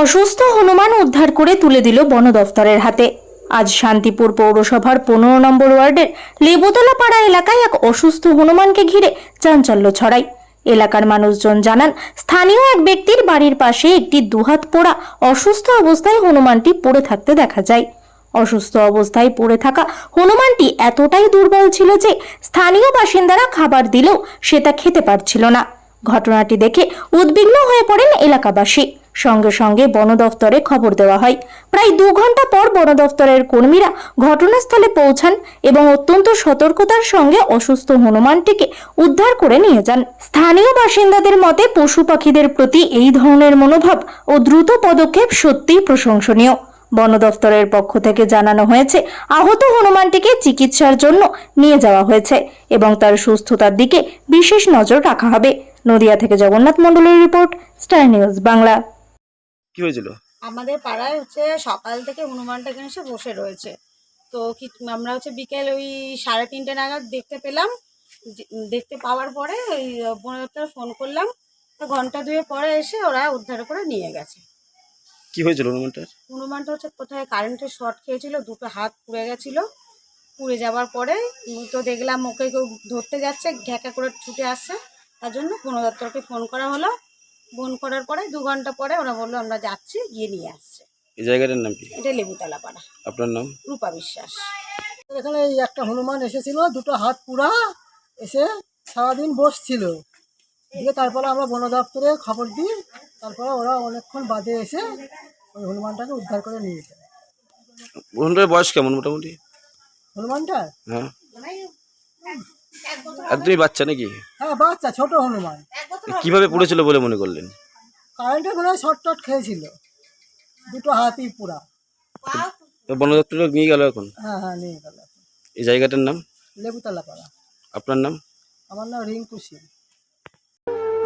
অসুস্থ হনুমান উদ্ধার করে তুলে দিল বন দফতরের হাতে। আজ শান্তিপুর পৌরসভার 15 নম্বর ওয়ার্ডের লেবুতলা পাড়া এলাকায় এক অসুস্থ হনুমানকে ঘিরে চাঞ্চল্য ছড়ায়। এলাকার মানুষজন জানান, স্থানীয় এক ব্যক্তির বাড়ির পাশে একটি দুহাত পোড়া অসুস্থ অবস্থায় হনুমানটি পড়ে থাকতে দেখা যায়। অসুস্থ অবস্থায় পড়ে থাকা হনুমানটি এতটাই দুর্বল ছিল যে স্থানীয় বাসিন্দারা খাবার দিলেও সেটা খেতে পারছিল না। ঘটনাটি দেখে উদ্বিগ্ন হয়ে পড়েন এলাকাবাসী। সঙ্গে সঙ্গে বন দফতরে খবর দেওয়া হয়। প্রায় 2 ঘন্টা পর বন দফতরের কর্মীরা ঘটনাস্থলে পৌঁছান এবং অত্যন্ত সতর্কতার সঙ্গে অসুস্থ হনুমানটিকে উদ্ধার করে নিয়ে যান। স্থানীয় বাসিন্দাদের মতে পশু পাখিদের প্রতি এই ধরনের মনোভাব ও দ্রুত পদক্ষেপ সত্যিই প্রশংসনীয়। বন দফতরের পক্ষ থেকে জানানো হয়েছে, আহত হনুমানটিকে চিকিৎসার জন্য নিয়ে যাওয়া হয়েছে এবং তার সুস্থতার দিকে বিশেষ নজর রাখা হবে। নদিয়া থেকে জগন্নাথ মণ্ডলের রিপোর্ট, স্টার নিউজ বাংলা। কি হয়েছিল? আমাদের পাড়ায় সকাল থেকে হনুমানটা এখানে এসে বসে রয়েছে। তো কি আমরা বিকেল ওই 3:30 নাগাদ দেখতে পেলাম। দেখতে পাওয়ার পরে ওই বন দপ্তরে ফোন করলাম। তো ঘন্টা 2 পরে এসে ওরা উদ্ধার করে নিয়ে গেছে। কি হয়েছিল হনুমানটা কোথায় কারেন্টের শর্ট খেয়েছিল, 2টো হাত পুড়ে গেছিল। পুড়ে যাওয়ার পরে তো দেখলাম ওকে কেউ ধরতে যাচ্ছে, ঘ্যাঁকা করে ছুটে আসছে। তার জন্য বন দপ্তরকে ফোন করা হলো। ফোন করার পরে 2 ঘন্টা পরে ওরা বললো আমরা যাচ্ছি, গিয়ে নিয়ে আসছে। এই জায়গাটার নাম কি? এটা লেবুতলা পাড়া। আপনার নাম? রূপা বিশ্বাস। এখানে এই একটা হনুমান এসেছিল, 2টো হাত পুরা, এসে সারাদিন বসছিল। দিয়ে তারপরে আমরা বন দপ্তরে খবর দিই। তারপরে ওরা অনেকক্ষণ বাদে এসে ওই হনুমানটাকে উদ্ধার করে নিয়ে যায়। হনুমানের বয়স কেমন মোটামুটি? হনুমানটা হ্যাঁ, একদমই বাচ্চা নাকি? হ্যাঁ, বাচ্চা, ছোট হনুমান। কিভাবে পড়েছিল বলে মনে করলেন? কারেন্টের মনে হয় শর্ট টট খেয়েছিল, 2টো হাতই পুরা। তো বন দপ্তরে নিয়ে গেল এখন? হ্যাঁ হ্যাঁ, নিয়ে গেল। এই জায়গাটার নাম? লেবুতলা পাড়া। আপনার নাম? আমার নাম রিঙ্কু সিং।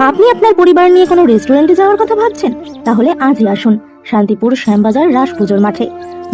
আপনি আপনার পরিবার নিয়ে কোনো রেস্টুরেন্টে যাওয়ার কথা ভাবছেন? তাহলে আজই আসুন শান্তিপুর শ্যামবাজার রাস পুজোর মাঠে।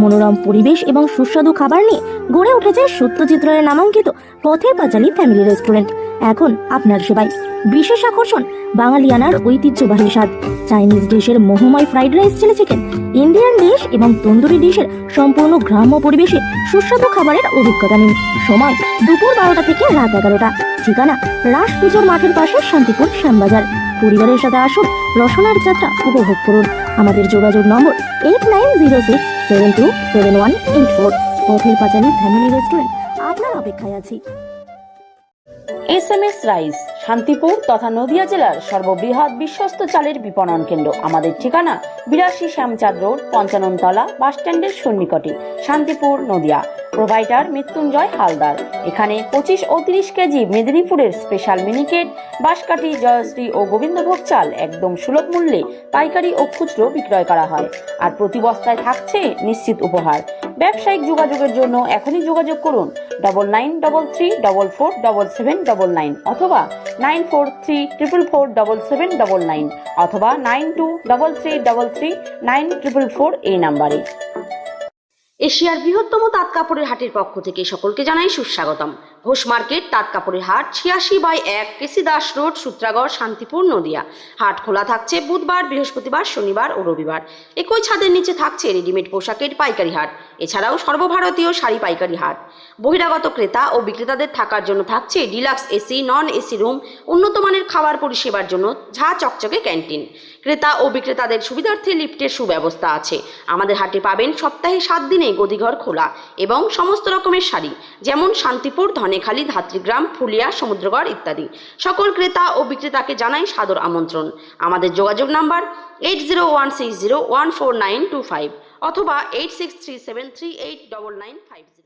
মনোরম পরিবেশ এবং সুস্বাদু খাবার নিয়ে গড়ে উঠেছে সত্যজিৎ রায়ের নামাঙ্কিত পথের পাঁচালী ফ্যামিলি রেস্টুরেন্ট। এখন আপনার সেবায়। বিশেষ আকর্ষণ, বাঙালিয়ানার ঐতিহ্যবাহী স্বাদ, চাইনিজ ডিশের মোহময় fried rice, chilli chicken, Indian dish এবং তন্দুরি ডিশের সম্পূর্ণ গ্রাম্য পরিবেশে সুস্বাদু খাবারের অভিজ্ঞতা নিন। সময় দুপুর 12টা থেকে রাত 11টা। ঠিকানা রাস পুজোর মাঠের পাশে শান্তিপুর শ্যামবাজার। পরিবারের সাথে আসুন, রসনার যাত্রা উপভোগ করুন। আমাদের যোগাযোগ নম্বর 8906727184। পথের পাঁচালী ফ্যামিলি রেস্টুরেন্ট, আপনার অপেক্ষায় আছি। SMS রাইস, শান্তিপুর তথা নদিয়া জেলার সর্ববৃহৎ বিশ্বস্ত চালের বিপণন কেন্দ্র। আমাদের ঠিকানা 82 শ্যামচাঁদ রোড, 55 তলা, বাস স্ট্যান্ডের সন্নিকটে, শান্তিপুর, নদিয়া। প্রোভাইডার মৃত্যুঞ্জয় হালদার। এখানে 25 ও 30 কেজি মেদিনীপুরের স্পেশাল মিনিকেট, বাঁশকাঠি, জয়শ্রী ও গোবিন্দভোগ চাল একদম সুলভ মূল্যে পাইকারি ও খুচরো বিক্রয় করা হয়। আর প্রতি বস্তায় থাকছে নিশ্চিত উপহার। ব্যবসায়িক যোগাযোগের জন্য এখনই যোগাযোগ করুন 9933447799 অথবা 9434447799 অথবা 9233339444 এই নাম্বারে। এশিয়ার বৃহত্তম তাঁত কাপড়ের হাটের পক্ষ থেকে সকলকে জানাই সুস্বাগতম। ঘোষ মার্কেট তাঁত কাপড়ের হাট, 86/1, কেসি দাস রোড, সূত্রাগড়, শান্তিপুর, নদিয়া। হাট খোলা থাকছে বুধবার, বৃহস্পতিবার, শনিবার ও রবিবার। একই ছাদের নিচে থাকছে রেডিমেড পোশাকের পাইকারি হাট, এছাড়াও সর্বভারতীয় শাড়ি পাইকারি হাট। বহিরাগত ক্রেতা ও বিক্রেতাদের থাকার জন্য থাকছে deluxe AC, non AC room, উন্নত মানের খাবার পরিষেবার জন্য ঝা চকচকে ক্যান্টিন। ক্রেতা ও বিক্রেতাদের সুবিধার্থে লিফটের সুব্যবস্থা আছে। আমাদের হাটে পাবেন সপ্তাহে 7 দিনে গদিঘর খোলা এবং সমস্ত রকমের শাড়ি, যেমন শান্তিপুর, ধনেখালি, ধাত্রীগ্রাম, ফুলিয়া, সমুদ্রগড় ইত্যাদি। সকল ক্রেতা ও বিক্রেতাকে জানাই সাদর আমন্ত্রণ। আমাদের যোগাযোগ নাম্বার 8016014925 অথবা 8637389950।